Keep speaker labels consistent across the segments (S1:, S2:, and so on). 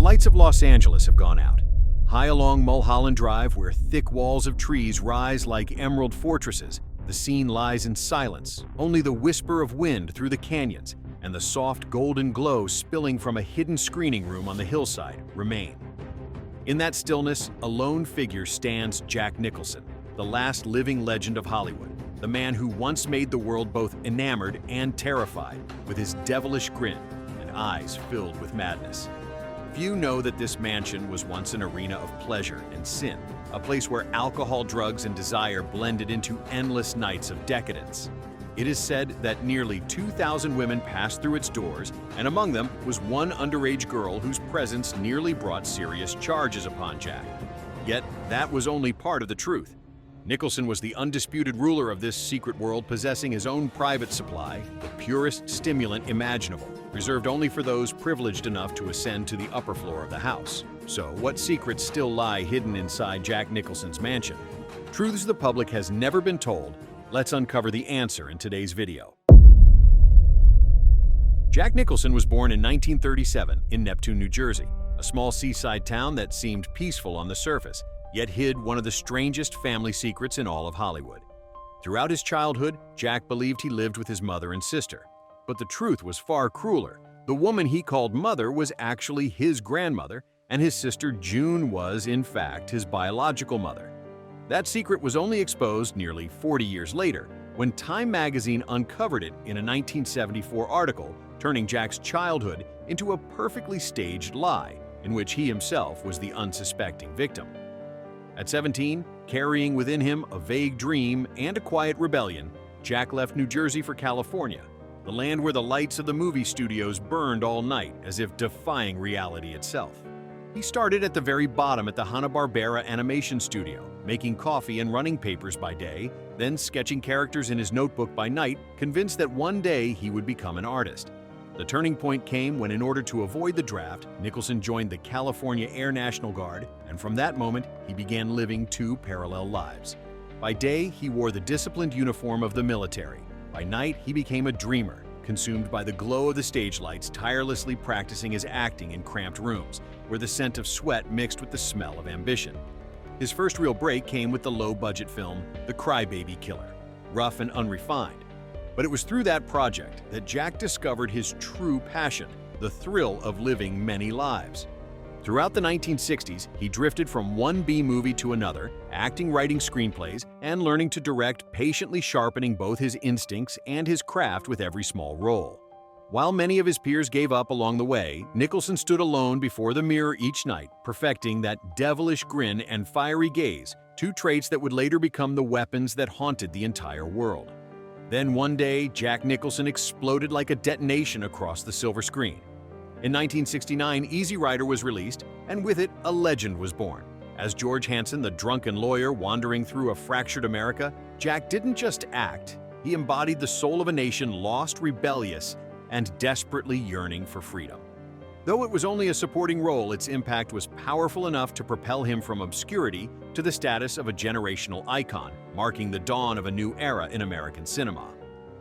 S1: lights of Los Angeles have gone out. High along Mulholland Drive, where thick walls of trees rise like emerald fortresses, the scene lies in silence. Only the whisper of wind through the canyons and the soft golden glow spilling from a hidden screening room on the hillside remain. In that stillness, a lone figure stands: Jack Nicholson, the last living legend of Hollywood, the man who once made the world both enamored and terrified, with his devilish grin and eyes filled with madness. Few know that this mansion was once an arena of pleasure and sin, a place where alcohol, drugs, and desire blended into endless nights of decadence. It is said that nearly 2,000 women passed through its doors, and among them was one underage girl whose presence nearly brought serious charges upon Jack. Yet, that was only part of the truth. Nicholson was the undisputed ruler of this secret world, possessing his own private supply, the purest stimulant imaginable, reserved only for those privileged enough to ascend to the upper floor of the house. So, what secrets still lie hidden inside Jack Nicholson's mansion? Truths the public has never been told. Let's uncover the answer in today's video. Jack Nicholson was born in 1937 in Neptune, New Jersey, a small seaside town that seemed peaceful on the surface, yet hid one of the strangest family secrets in all of Hollywood. Throughout his childhood, Jack believed he lived with his mother and sister. But the truth was far crueler. The woman he called mother was actually his grandmother, and his sister June was, in fact, his biological mother. That secret was only exposed nearly 40 years later, when Time magazine uncovered it in a 1974 article, turning Jack's childhood into a perfectly staged lie, in which he himself was the unsuspecting victim. At 17, carrying within him a vague dream and a quiet rebellion, Jack left New Jersey for California, the land where the lights of the movie studios burned all night, as if defying reality itself. He started at the very bottom at the Hanna-Barbera animation studio, making coffee and running papers by day, then sketching characters in his notebook by night, convinced that one day he would become an artist. The turning point came when, in order to avoid the draft, Nicholson joined the California Air National Guard, and from that moment, he began living two parallel lives. By day, he wore the disciplined uniform of the military. By night, he became a dreamer, consumed by the glow of the stage lights, tirelessly practicing his acting in cramped rooms, where the scent of sweat mixed with the smell of ambition. His first real break came with the low-budget film, The Crybaby Killer, rough and unrefined. But it was through that project that Jack discovered his true passion, the thrill of living many lives. Throughout the 1960s, he drifted from one B-movie to another, acting, writing screenplays, and learning to direct, patiently sharpening both his instincts and his craft with every small role. While many of his peers gave up along the way, Nicholson stood alone before the mirror each night, perfecting that devilish grin and fiery gaze, two traits that would later become the weapons that haunted the entire world. Then one day, Jack Nicholson exploded like a detonation across the silver screen. In 1969, Easy Rider was released, and with it, a legend was born. As George Hanson, the drunken lawyer wandering through a fractured America, Jack didn't just act, he embodied the soul of a nation lost, rebellious, and desperately yearning for freedom. Though it was only a supporting role, its impact was powerful enough to propel him from obscurity to the status of a generational icon, marking the dawn of a new era in American cinema.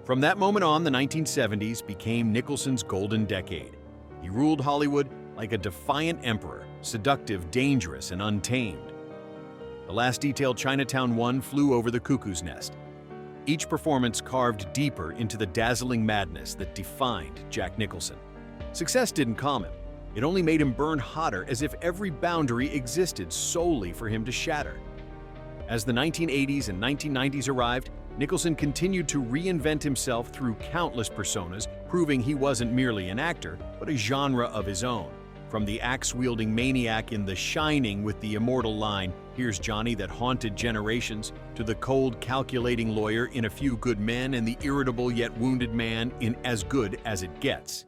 S1: From that moment on, the 1970s became Nicholson's golden decade. He ruled Hollywood like a defiant emperor, seductive, dangerous, and untamed. The last detailed Chinatown one flew over the cuckoo's nest. Each performance carved deeper into the dazzling madness that defined Jack Nicholson. Success didn't calm him. It only made him burn hotter, as if every boundary existed solely for him to shatter. As the 1980s and 1990s arrived, Nicholson continued to reinvent himself through countless personas, proving he wasn't merely an actor, but a genre of his own. From the axe-wielding maniac in The Shining with the immortal line, "Here's Johnny," that haunted generations, to the cold, calculating lawyer in A Few Good Men and the irritable yet wounded man in As Good as It Gets.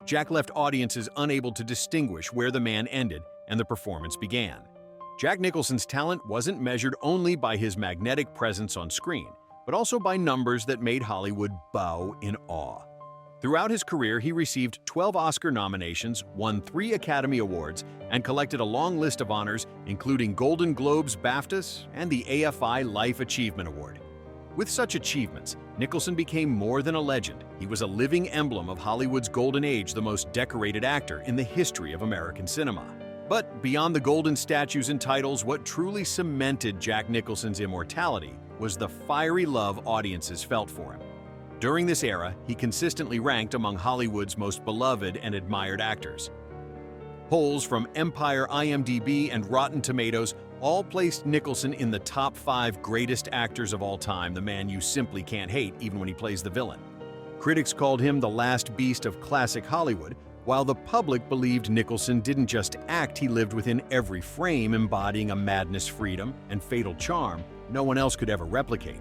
S1: Jack left audiences unable to distinguish where the man ended and the performance began. Jack Nicholson's talent wasn't measured only by his magnetic presence on screen, but also by numbers that made Hollywood bow in awe. Throughout his career, he received 12 Oscar nominations, won 3 Academy Awards, and collected a long list of honors, including Golden Globes, BAFTAs, and the AFI Life Achievement Award. With such achievements, Nicholson became more than a legend. He was a living emblem of Hollywood's golden age, the most decorated actor in the history of American cinema. But beyond the golden statues and titles, what truly cemented Jack Nicholson's immortality was the fiery love audiences felt for him. During this era, he consistently ranked among Hollywood's most beloved and admired actors. Polls from Empire, IMDb, and Rotten Tomatoes all placed Nicholson in the top 5 greatest actors of all time, the man you simply can't hate even when he plays the villain. Critics called him the last beast of classic Hollywood, while the public believed Nicholson didn't just act, he lived within every frame, embodying a madness, freedom, and fatal charm no one else could ever replicate.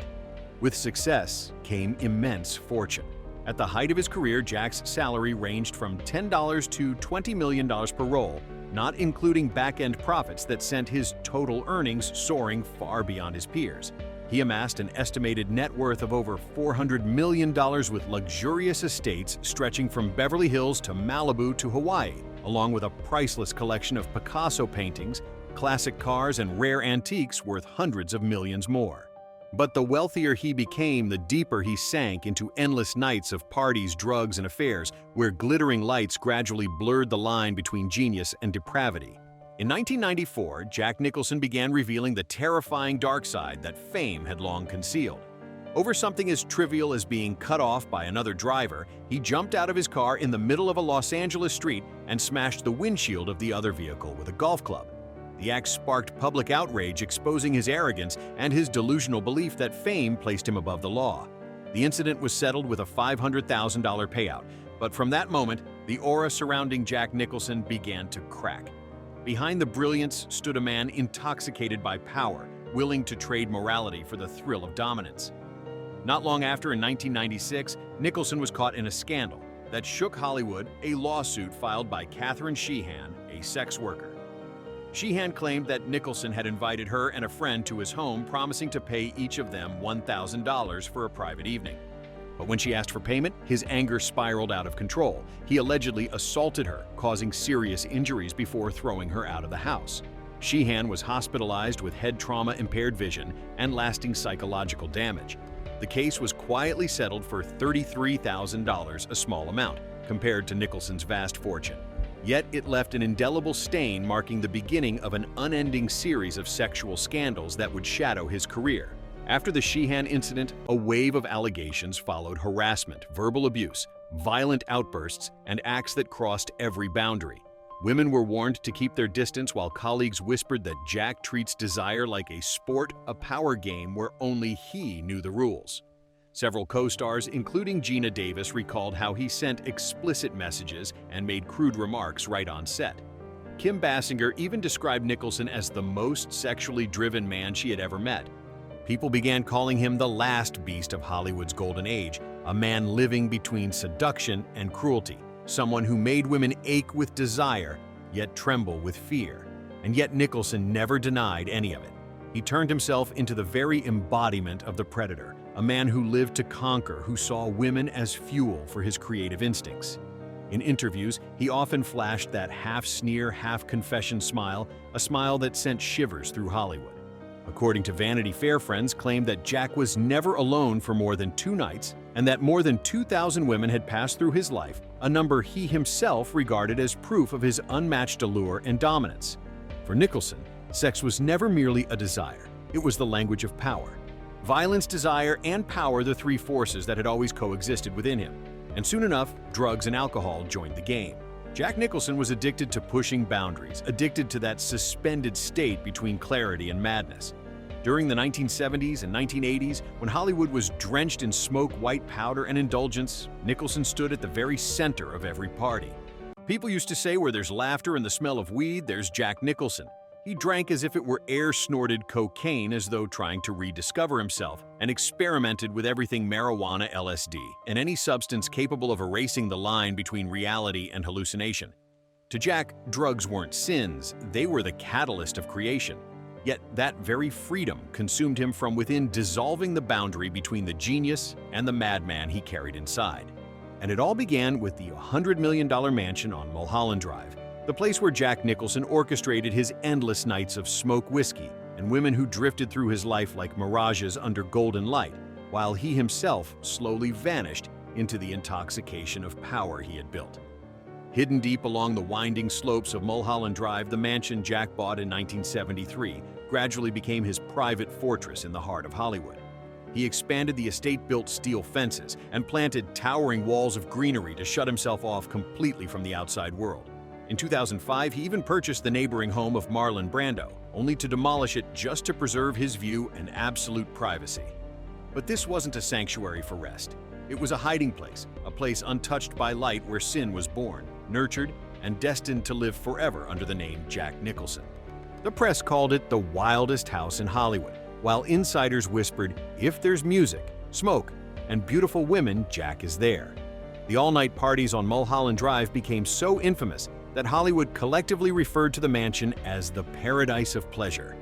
S1: With success came immense fortune. At the height of his career, Jack's salary ranged from $10 to $20 million per role, not including back-end profits that sent his total earnings soaring far beyond his peers. He amassed an estimated net worth of over $400 million with luxurious estates stretching from Beverly Hills to Malibu to Hawaii, along with a priceless collection of Picasso paintings, classic cars, and rare antiques worth hundreds of millions more. But the wealthier he became, the deeper he sank into endless nights of parties, drugs, and affairs, where glittering lights gradually blurred the line between genius and depravity. In 1994, Jack Nicholson began revealing the terrifying dark side that fame had long concealed. Over something as trivial as being cut off by another driver, he jumped out of his car in the middle of a Los Angeles street and smashed the windshield of the other vehicle with a golf club. The act sparked public outrage, exposing his arrogance and his delusional belief that fame placed him above the law. The incident was settled with a $500,000 payout, but from that moment, the aura surrounding Jack Nicholson began to crack. Behind the brilliance stood a man intoxicated by power, willing to trade morality for the thrill of dominance. Not long after, in 1996, Nicholson was caught in a scandal that shook Hollywood, a lawsuit filed by Catherine Sheehan, a sex worker. Sheehan claimed that Nicholson had invited her and a friend to his home, promising to pay each of them $1,000 for a private evening. But when she asked for payment, his anger spiraled out of control. He allegedly assaulted her, causing serious injuries before throwing her out of the house. Sheehan was hospitalized with head trauma, impaired vision, and lasting psychological damage. The case was quietly settled for $33,000, a small amount, compared to Nicholson's vast fortune. Yet it left an indelible stain, marking the beginning of an unending series of sexual scandals that would shadow his career. After the Sheehan incident, a wave of allegations followed: harassment, verbal abuse, violent outbursts, and acts that crossed every boundary. Women were warned to keep their distance, while colleagues whispered that Jack treats desire like a sport, a power game where only he knew the rules. Several co-stars, including Gina Davis, recalled how he sent explicit messages and made crude remarks right on set. Kim Basinger even described Nicholson as the most sexually driven man she had ever met. People began calling him the last beast of Hollywood's golden age, a man living between seduction and cruelty, someone who made women ache with desire, yet tremble with fear. And yet Nicholson never denied any of it. He turned himself into the very embodiment of the predator, a man who lived to conquer, who saw women as fuel for his creative instincts. In interviews, he often flashed that half-sneer, half-confession smile, a smile that sent shivers through Hollywood. According to Vanity Fair, friends claimed that Jack was never alone for more than 2 nights, and that more than 2,000 women had passed through his life, a number he himself regarded as proof of his unmatched allure and dominance. For Nicholson, sex was never merely a desire, it was the language of power. Violence, desire, and power, the 3 forces that had always coexisted within him. And soon enough, drugs and alcohol joined the game. Jack Nicholson was addicted to pushing boundaries, addicted to that suspended state between clarity and madness. During the 1970s and 1980s, when Hollywood was drenched in smoke, white powder, and indulgence, Nicholson stood at the very center of every party. People used to say, where there's laughter and the smell of weed, there's Jack Nicholson. He drank as if it were air-snorted cocaine, as though trying to rediscover himself, and experimented with everything marijuana, LSD, and any substance capable of erasing the line between reality and hallucination. To Jack, drugs weren't sins, they were the catalyst of creation. Yet that very freedom consumed him from within, dissolving the boundary between the genius and the madman he carried inside. And it all began with the $100 million mansion on Mulholland Drive, the place where Jack Nicholson orchestrated his endless nights of smoke whiskey and women who drifted through his life like mirages under golden light. while he himself slowly vanished into the intoxication of power he had built. Hidden deep along the winding slopes of Mulholland Drive, the mansion Jack bought in 1973 gradually became his private fortress in the heart of Hollywood. He expanded the estate-built steel fences and planted towering walls of greenery to shut himself off completely from the outside world. In 2005, he even purchased the neighboring home of Marlon Brando, only to demolish it just to preserve his view and absolute privacy. But this wasn't a sanctuary for rest. It was a hiding place, a place untouched by light where sin was born, nurtured, and destined to live forever under the name Jack Nicholson. The press called it the wildest house in Hollywood, while insiders whispered, if there's music, smoke, and beautiful women, Jack is there. The all-night parties on Mulholland Drive became so infamous that Hollywood collectively referred to the mansion as the paradise of pleasure.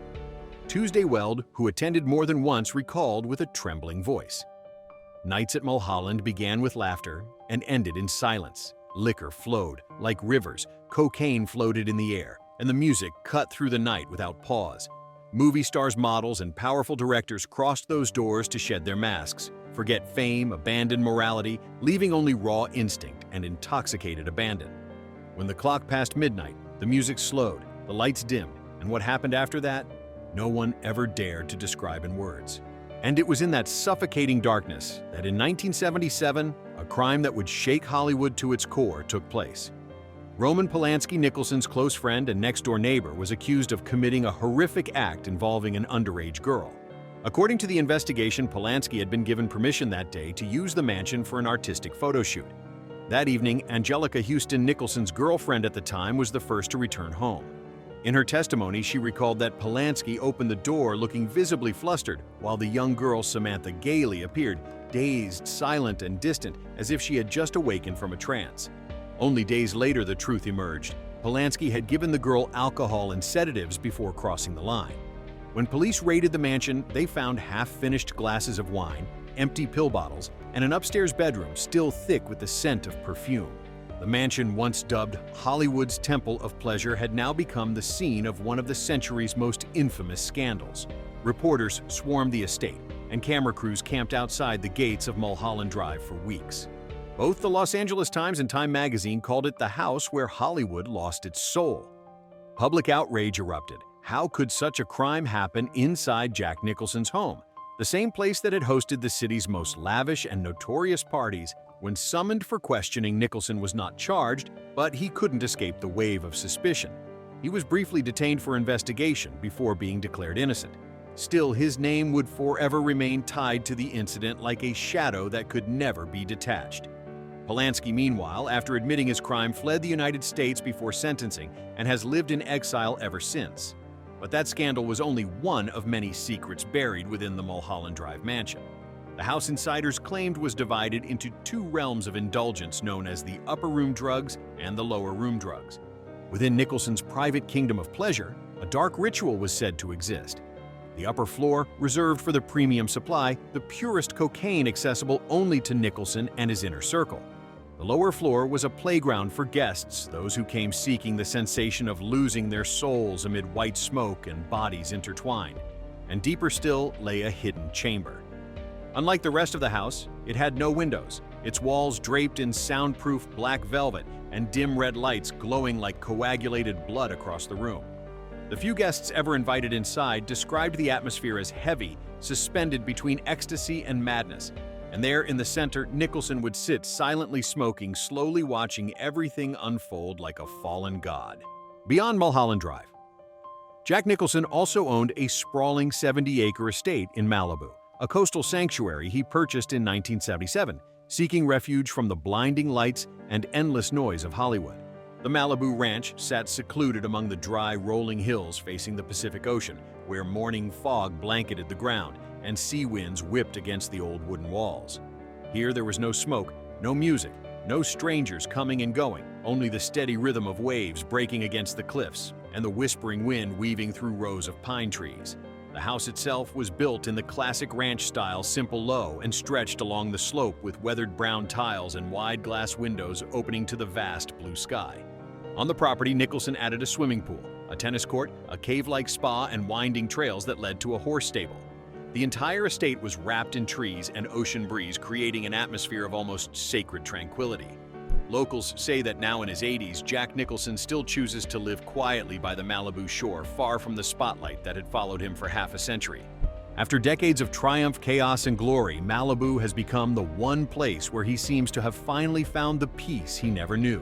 S1: Tuesday Weld, who attended more than once, recalled with a trembling voice. Nights at Mulholland began with laughter and ended in silence. Liquor flowed like rivers, cocaine floated in the air, and the music cut through the night without pause. Movie stars, models, and powerful directors crossed those doors to shed their masks, forget fame, abandon morality, leaving only raw instinct and intoxicated abandon. When the clock passed midnight, the music slowed, the lights dimmed, and what happened after that, no one ever dared to describe in words. And it was in that suffocating darkness that in 1977, a crime that would shake Hollywood to its core took place. Roman Polanski, Nicholson's close friend and next-door neighbor, was accused of committing a horrific act involving an underage girl. According to the investigation, Polanski had been given permission that day to use the mansion for an artistic photo shoot. That evening, Angelica Houston, Nicholson's girlfriend at the time, was the first to return home. In her testimony, she recalled that Polanski opened the door looking visibly flustered, while the young girl Samantha Gailey appeared, dazed, silent, and distant, as if she had just awakened from a trance. Only days later, the truth emerged. Polanski had given the girl alcohol and sedatives before crossing the line. When police raided the mansion, they found half-finished glasses of wine, empty pill bottles, and an upstairs bedroom still thick with the scent of perfume. The mansion, once dubbed Hollywood's Temple of Pleasure, had now become the scene of one of the century's most infamous scandals. Reporters swarmed the estate, and camera crews camped outside the gates of Mulholland Drive for weeks. Both the Los Angeles Times and Time magazine called it the house where Hollywood lost its soul. Public outrage erupted. How could such a crime happen inside Jack Nicholson's home, the same place that had hosted the city's most lavish and notorious parties? When summoned for questioning, Nicholson was not charged, but he couldn't escape the wave of suspicion. He was briefly detained for investigation before being declared innocent. Still, his name would forever remain tied to the incident like a shadow that could never be detached. Polanski, meanwhile, after admitting his crime, fled the United States before sentencing and has lived in exile ever since. But that scandal was only one of many secrets buried within the Mulholland Drive mansion. The house insiders claimed was divided into two realms of indulgence known as the upper room drugs and the lower room drugs. Within Nicholson's private kingdom of pleasure, a dark ritual was said to exist. The upper floor, reserved for the premium supply, the purest cocaine accessible only to Nicholson and his inner circle. The lower floor was a playground for guests, those who came seeking the sensation of losing their souls amid white smoke and bodies intertwined. And deeper still lay a hidden chamber. Unlike the rest of the house, it had no windows, its walls draped in soundproof black velvet and dim red lights glowing like coagulated blood across the room. The few guests ever invited inside described the atmosphere as heavy, suspended between ecstasy and madness. And there in the center, Nicholson would sit silently smoking, slowly watching everything unfold like a fallen god. Beyond Mulholland Drive, Jack Nicholson also owned a sprawling 70-acre estate in Malibu, a coastal sanctuary he purchased in 1977, seeking refuge from the blinding lights and endless noise of Hollywood. The Malibu ranch sat secluded among the dry, rolling hills facing the Pacific Ocean, where morning fog blanketed the ground and sea winds whipped against the old wooden walls. Here there was no smoke, no music, no strangers coming and going, only the steady rhythm of waves breaking against the cliffs and the whispering wind weaving through rows of pine trees. The house itself was built in the classic ranch style, simple low, and stretched along the slope with weathered brown tiles and wide glass windows opening to the vast blue sky. On the property, Nicholson added a swimming pool, a tennis court, a cave-like spa, and winding trails that led to a horse stable. The entire estate was wrapped in trees and ocean breeze, creating an atmosphere of almost sacred tranquility. Locals say that now in his 80s, Jack Nicholson still chooses to live quietly by the Malibu shore, far from the spotlight that had followed him for half a century. After decades of triumph, chaos, and glory, Malibu has become the one place where he seems to have finally found the peace he never knew.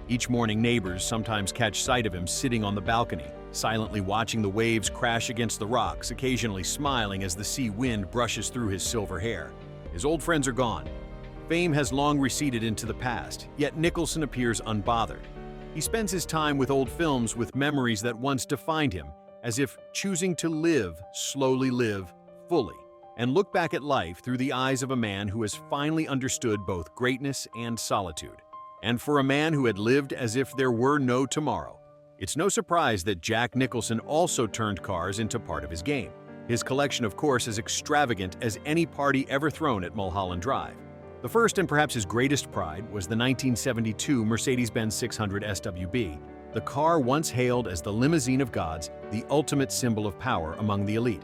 S1: Each morning, neighbors sometimes catch sight of him sitting on the balcony, silently watching the waves crash against the rocks, occasionally smiling as the sea wind brushes through his silver hair. His old friends are gone. Fame has long receded into the past, yet Nicholson appears unbothered. He spends his time with old films, with memories that once defined him, as if choosing to slowly live, fully, and look back at life through the eyes of a man who has finally understood both greatness and solitude. And for a man who had lived as if there were no tomorrow, it's no surprise that Jack Nicholson also turned cars into part of his game. His collection, of course, is extravagant as any party ever thrown at Mulholland Drive. The first and perhaps his greatest pride was the 1972 Mercedes-Benz 600 SWB, the car once hailed as the limousine of gods, the ultimate symbol of power among the elite.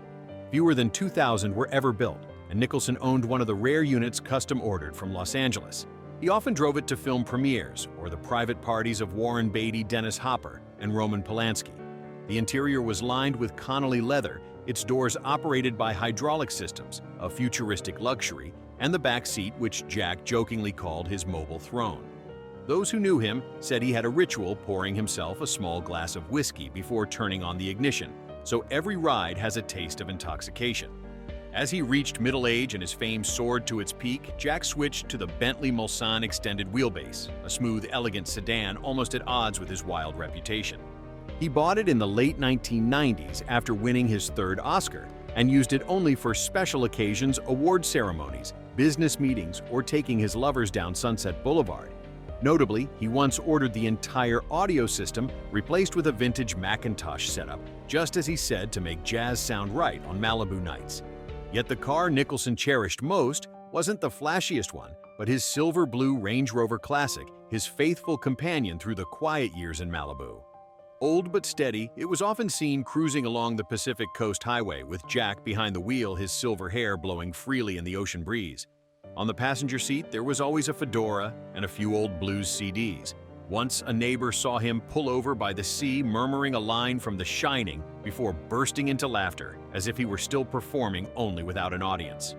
S1: Fewer than 2,000 were ever built, and Nicholson owned one of the rare units custom-ordered from Los Angeles. He often drove it to film premieres or the private parties of Warren Beatty, Dennis Hopper, and Roman Polanski. The interior was lined with Connolly leather, its doors operated by hydraulic systems, a futuristic luxury, and the back seat which Jack jokingly called his mobile throne. Those who knew him said he had a ritual, pouring himself a small glass of whiskey before turning on the ignition, so every ride has a taste of intoxication. As he reached middle age and his fame soared to its peak, Jack switched to the Bentley Mulsanne extended wheelbase, a smooth, elegant sedan almost at odds with his wild reputation. He bought it in the late 1990s after winning his third Oscar, and used it only for special occasions, award ceremonies, business meetings, or taking his lovers down Sunset Boulevard. Notably, he once ordered the entire audio system replaced with a vintage Macintosh setup, just as he said, to make jazz sound right on Malibu nights. Yet the car Nicholson cherished most wasn't the flashiest one, but his silver blue Range Rover Classic, his faithful companion through the quiet years in Malibu. Old but steady, it was often seen cruising along the Pacific Coast Highway with Jack behind the wheel, his silver hair blowing freely in the ocean breeze. On the passenger seat, there was always a fedora and a few old blues CDs. Once, a neighbor saw him pull over by the sea, murmuring a line from The Shining before bursting into laughter, as if he were still performing, only without an audience.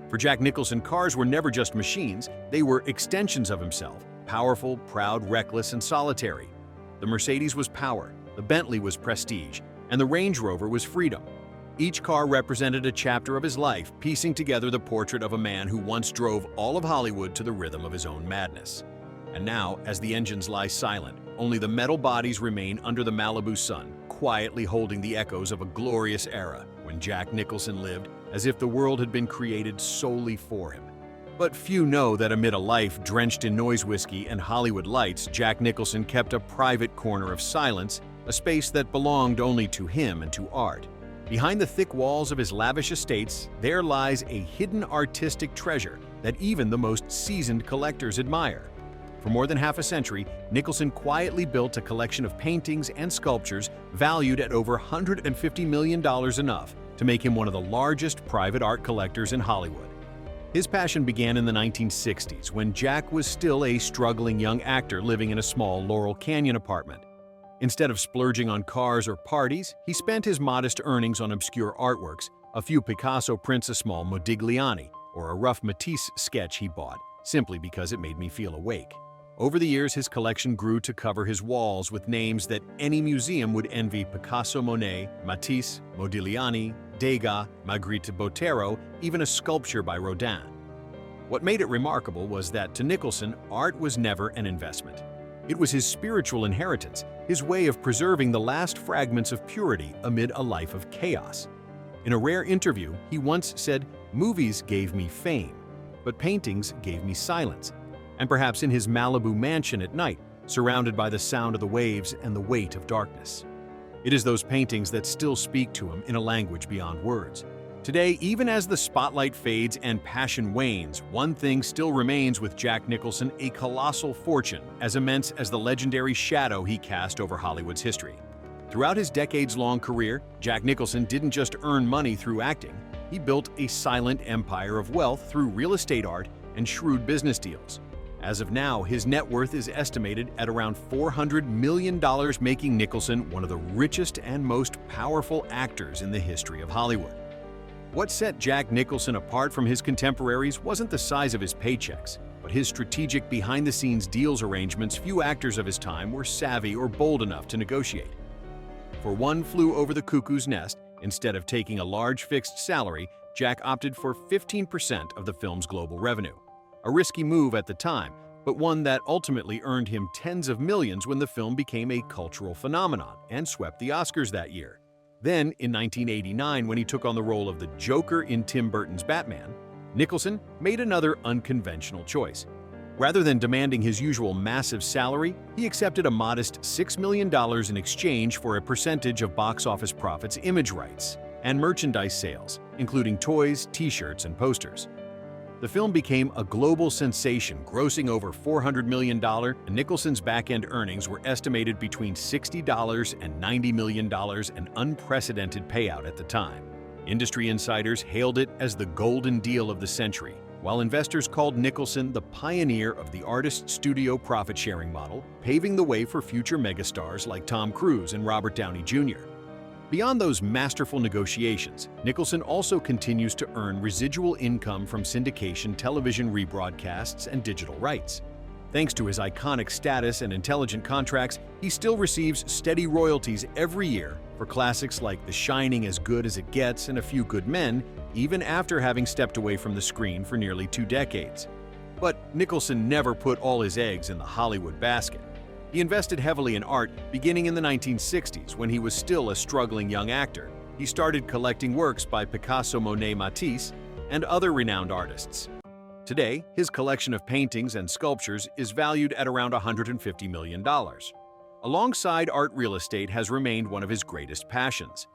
S1: For Jack Nicholson, cars were never just machines, they were extensions of himself, powerful, proud, reckless, and solitary. The Mercedes was power, the Bentley was prestige, and the Range Rover was freedom. Each car represented a chapter of his life, piecing together the portrait of a man who once drove all of Hollywood to the rhythm of his own madness. And now, as the engines lie silent, only the metal bodies remain under the Malibu sun, quietly holding the echoes of a glorious era when Jack Nicholson lived as if the world had been created solely for him. But few know that amid a life drenched in noise whiskey and Hollywood lights, Jack Nicholson kept a private corner of silence, a space that belonged only to him and to art. Behind the thick walls of his lavish estates, there lies a hidden artistic treasure that even the most seasoned collectors admire. For more than half a century, Nicholson quietly built a collection of paintings and sculptures valued at over $150 million, enough to make him one of the largest private art collectors in Hollywood. His passion began in the 1960s when Jack was still a struggling young actor living in a small Laurel Canyon apartment. Instead of splurging on cars or parties, he spent his modest earnings on obscure artworks, a few Picasso prints, a small Modigliani, or a rough Matisse sketch he bought, simply because it made me feel awake. Over the years, his collection grew to cover his walls with names that any museum would envy: Picasso, Monet, Matisse, Modigliani, Degas, Magritte, Botero, even a sculpture by Rodin. What made it remarkable was that, to Nicholson, art was never an investment. It was his spiritual inheritance, his way of preserving the last fragments of purity amid a life of chaos. In a rare interview, he once said, "Movies gave me fame, but paintings gave me silence." And perhaps in his Malibu mansion at night, surrounded by the sound of the waves and the weight of darkness. It is those paintings that still speak to him in a language beyond words. Today, even as the spotlight fades and passion wanes, one thing still remains with Jack Nicholson: a colossal fortune, as immense as the legendary shadow he cast over Hollywood's history. Throughout his decades-long career, Jack Nicholson didn't just earn money through acting. he built a silent empire of wealth through real estate art and shrewd business deals. As of now, his net worth is estimated at around $400 million, making Nicholson one of the richest and most powerful actors in the history of Hollywood. What set Jack Nicholson apart from his contemporaries wasn't the size of his paychecks, but his strategic behind-the-scenes deals arrangements few actors of his time were savvy or bold enough to negotiate. For One Flew Over the Cuckoo's Nest, instead of taking a large fixed salary, Jack opted for 15% of the film's global revenue. A risky move at the time, but one that ultimately earned him tens of millions when the film became a cultural phenomenon and swept the Oscars that year. Then, in 1989, when he took on the role of the Joker in Tim Burton's Batman, Nicholson made another unconventional choice. Rather than demanding his usual massive salary, he accepted a modest $6 million in exchange for a percentage of box office profits, image rights, and merchandise sales, including toys, t-shirts, and posters. The film became a global sensation, grossing over $400 million, and Nicholson's back-end earnings were estimated between $60 and $90 million, an unprecedented payout at the time. Industry insiders hailed it as the golden deal of the century, while investors called Nicholson the pioneer of the artist studio profit-sharing model, paving the way for future megastars like Tom Cruise and Robert Downey Jr. Beyond those masterful negotiations, Nicholson also continues to earn residual income from syndication, television rebroadcasts, and digital rights. Thanks to his iconic status and intelligent contracts, he still receives steady royalties every year for classics like The Shining, As Good as It Gets, and A Few Good Men, even after having stepped away from the screen for nearly 2 decades. But Nicholson never put all his eggs in the Hollywood basket. He invested heavily in art beginning in the 1960s when he was still a struggling young actor. He started collecting works by Picasso, Monet, Matisse, and other renowned artists. Today, his collection of paintings and sculptures is valued at around $150 million. Alongside art, real estate has remained one of his greatest passions.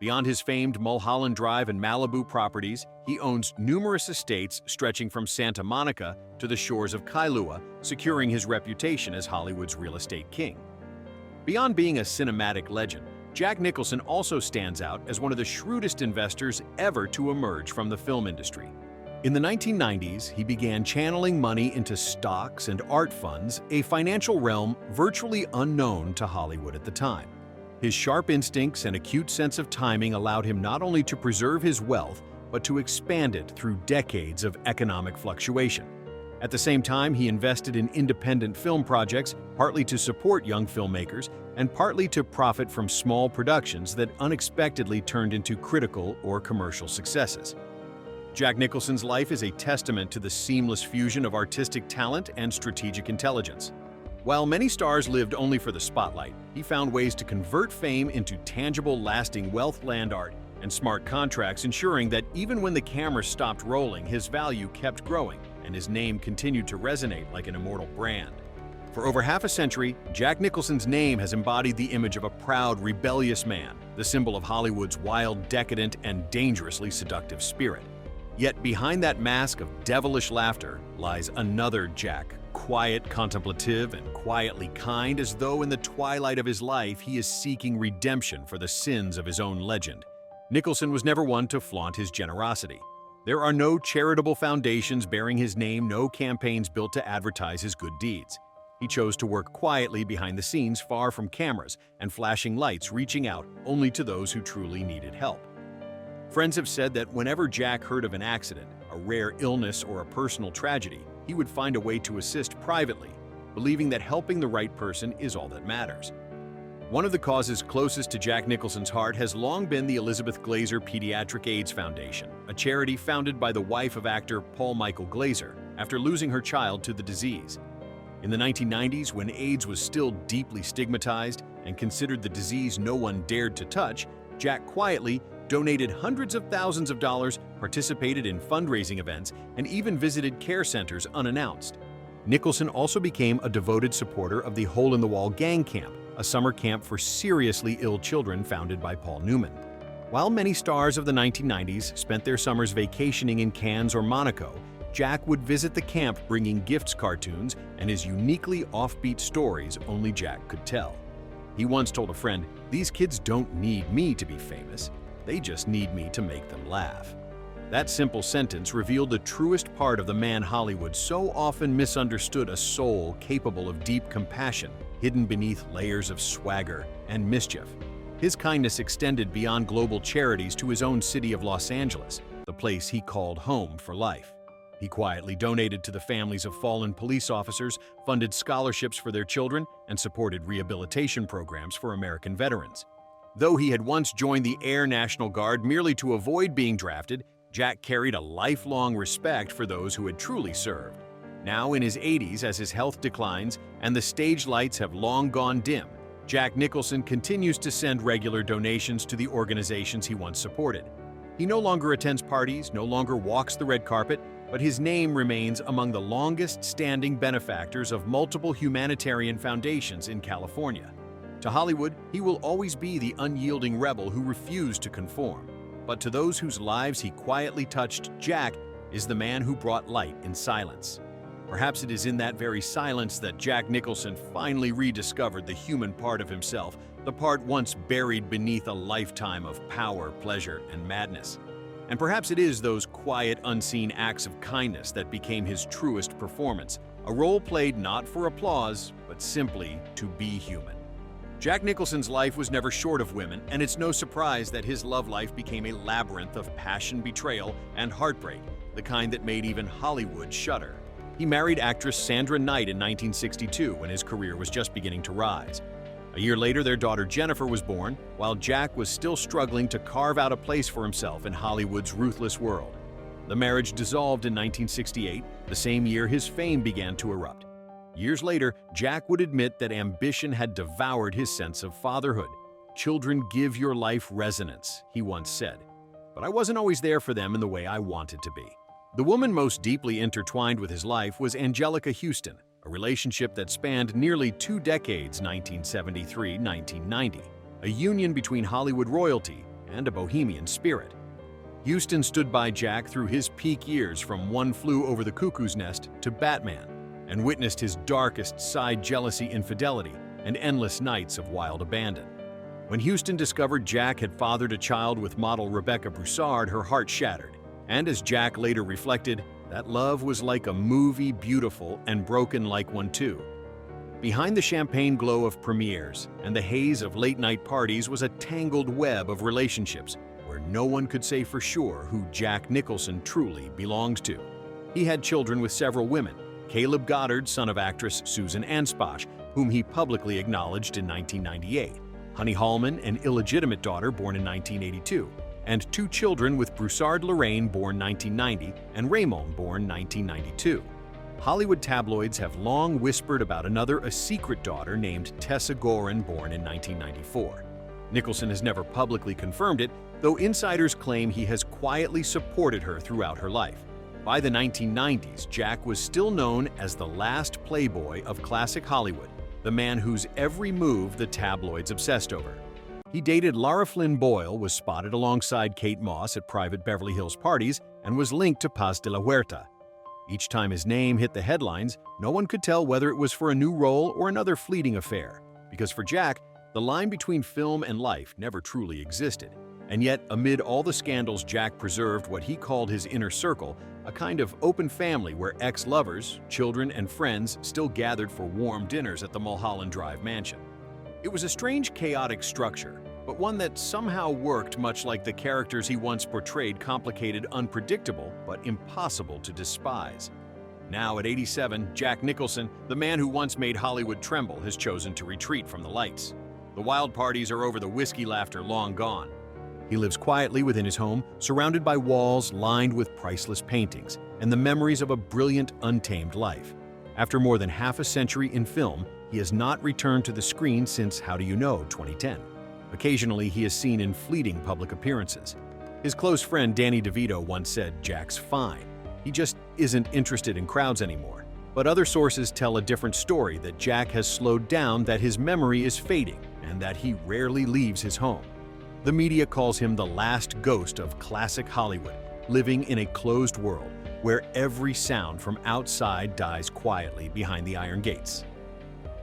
S1: Beyond his famed Mulholland Drive and Malibu properties, he owns numerous estates stretching from Santa Monica to the shores of Kailua, securing his reputation as Hollywood's real estate king. Beyond being a cinematic legend, Jack Nicholson also stands out as one of the shrewdest investors ever to emerge from the film industry. In the 1990s, he began channeling money into stocks and art funds, a financial realm virtually unknown to Hollywood at the time. His sharp instincts and acute sense of timing allowed him not only to preserve his wealth, but to expand it through decades of economic fluctuation. At the same time, he invested in independent film projects, partly to support young filmmakers and partly to profit from small productions that unexpectedly turned into critical or commercial successes. Jack Nicholson's life is a testament to the seamless fusion of artistic talent and strategic intelligence. While many stars lived only for the spotlight, he found ways to convert fame into tangible, lasting wealth, land art, and smart contracts, ensuring that even when the camera stopped rolling, his value kept growing and his name continued to resonate like an immortal brand. For over half a century, Jack Nicholson's name has embodied the image of a proud, rebellious man, the symbol of Hollywood's wild, decadent, and dangerously seductive spirit. Yet behind that mask of devilish laughter lies another Jack, quiet, contemplative, and quietly kind, as though in the twilight of his life he is seeking redemption for the sins of his own legend. Nicholson was never one to flaunt his generosity. There are no charitable foundations bearing his name, no campaigns built to advertise his good deeds. He chose to work quietly behind the scenes, far from cameras and flashing lights, reaching out only to those who truly needed help. Friends have said that whenever Jack heard of an accident, a rare illness, or a personal tragedy, he would find a way to assist privately, believing that helping the right person is all that matters. One of the causes closest to Jack Nicholson's heart has long been the Elizabeth Glaser Pediatric AIDS Foundation, a charity founded by the wife of actor Paul Michael Glaser after losing her child to the disease. In the 1990s, when AIDS was still deeply stigmatized and considered the disease no one dared to touch, Jack quietly donated hundreds of thousands of dollars, participated in fundraising events, and even visited care centers unannounced. Nicholson also became a devoted supporter of the Hole in the Wall Gang Camp, a summer camp for seriously ill children founded by Paul Newman. While many stars of the 1990s spent their summers vacationing in Cannes or Monaco, Jack would visit the camp bringing gifts, cartoons, and his uniquely offbeat stories only Jack could tell. He once told a friend, "These kids don't need me to be famous. They just need me to make them laugh." That simple sentence revealed the truest part of the man Hollywood so often misunderstood: a soul capable of deep compassion, hidden beneath layers of swagger and mischief. His kindness extended beyond global charities to his own city of Los Angeles, the place he called home for life. He quietly donated to the families of fallen police officers, funded scholarships for their children, and supported rehabilitation programs for American veterans. Though he had once joined the Air National Guard merely to avoid being drafted, Jack carried a lifelong respect for those who had truly served. Now in his 80s, as his health declines and the stage lights have long gone dim, Jack Nicholson continues to send regular donations to the organizations he once supported. He no longer attends parties, no longer walks the red carpet, but his name remains among the longest-standing benefactors of multiple humanitarian foundations in California. To Hollywood, he will always be the unyielding rebel who refused to conform. But to those whose lives he quietly touched, Jack is the man who brought light in silence. Perhaps it is in that very silence that Jack Nicholson finally rediscovered the human part of himself, the part once buried beneath a lifetime of power, pleasure, and madness. And perhaps it is those quiet, unseen acts of kindness that became his truest performance, a role played not for applause, but simply to be human. Jack Nicholson's life was never short of women, and it's no surprise that his love life became a labyrinth of passion, betrayal, and heartbreak, the kind that made even Hollywood shudder. He married actress Sandra Knight in 1962 when his career was just beginning to rise. A year later, their daughter Jennifer was born, while Jack was still struggling to carve out a place for himself in Hollywood's ruthless world. The marriage dissolved in 1968, the same year his fame began to erupt. Years later, Jack would admit that ambition had devoured his sense of fatherhood. "Children give your life resonance," he once said. "But I wasn't always there for them in the way I wanted to be." The woman most deeply intertwined with his life was Anjelica Huston, a relationship that spanned nearly 2 decades, 1973-1990, a union between Hollywood royalty and a bohemian spirit. Huston stood by Jack through his peak years, from One Flew Over the Cuckoo's Nest to Batman, and witnessed his darkest side: jealousy, infidelity, and endless nights of wild abandon. When Huston discovered Jack had fathered a child with model Rebecca Broussard, her heart shattered. And as Jack later reflected, that love was like a movie, beautiful and broken like one too. Behind the champagne glow of premieres and the haze of late-night parties was a tangled web of relationships where no one could say for sure who Jack Nicholson truly belonged to. He had children with several women: Caleb Goddard, son of actress Susan Anspach, whom he publicly acknowledged in 1998, Honey Hallman, an illegitimate daughter born in 1982, and 2 children with Broussard Lorraine, born 1990, and Raymond, born 1992. Hollywood tabloids have long whispered about another, a secret daughter named Tessa Gorin, born in 1994. Nicholson has never publicly confirmed it, though insiders claim he has quietly supported her throughout her life. By the 1990s, Jack was still known as the last playboy of classic Hollywood, the man whose every move the tabloids obsessed over. He dated Lara Flynn Boyle, was spotted alongside Kate Moss at private Beverly Hills parties, and was linked to Paz de la Huerta. Each time his name hit the headlines, no one could tell whether it was for a new role or another fleeting affair, because for Jack, the line between film and life never truly existed. And yet, amid all the scandals, Jack preserved what he called his inner circle, a kind of open family where ex-lovers, children, and friends still gathered for warm dinners at the Mulholland Drive mansion. It was a strange, chaotic structure, but one that somehow worked, much like the characters he once portrayed: complicated, unpredictable, but impossible to despise. Now at 87, Jack Nicholson, the man who once made Hollywood tremble, has chosen to retreat from the lights. The wild parties are over, the whiskey laughter long gone. He lives quietly within his home, surrounded by walls lined with priceless paintings and the memories of a brilliant, untamed life. After more than half a century in film, he has not returned to the screen since How Do You Know 2010. Occasionally, he is seen in fleeting public appearances. His close friend Danny DeVito once said, "Jack's fine. He just isn't interested in crowds anymore." But other sources tell a different story, that Jack has slowed down, that his memory is fading, and that he rarely leaves his home. The media calls him the last ghost of classic Hollywood, living in a closed world where every sound from outside dies quietly behind the iron gates.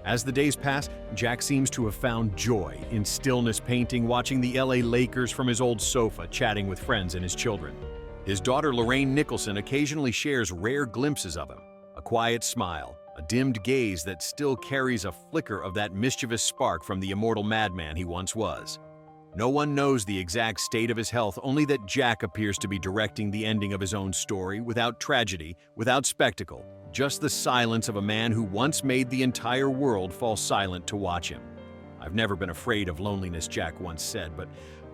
S1: As the days pass, Jack seems to have found joy in stillness, painting, watching the LA Lakers from his old sofa, chatting with friends and his children. His daughter Lorraine Nicholson occasionally shares rare glimpses of him, a quiet smile, a dimmed gaze that still carries a flicker of that mischievous spark from the immortal madman he once was. No one knows the exact state of his health, only that Jack appears to be directing the ending of his own story, without tragedy, without spectacle, just the silence of a man who once made the entire world fall silent to watch him. "I've never been afraid of loneliness," Jack once said, but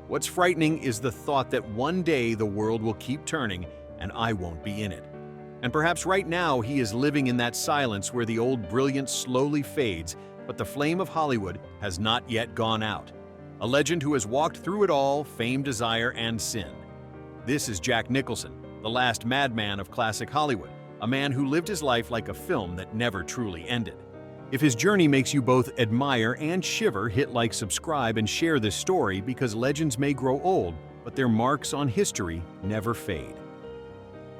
S1: what's frightening is the thought that one day the world will keep turning and I won't be in it. And perhaps right now he is living in that silence where the old brilliance slowly fades, but the flame of Hollywood has not yet gone out. A legend who has walked through it all, fame, desire, and sin. This is Jack Nicholson, the last madman of classic Hollywood, a man who lived his life like a film that never truly ended. If his journey makes you both admire and shiver, hit like, subscribe, and share this story, because legends may grow old, but their marks on history never fade.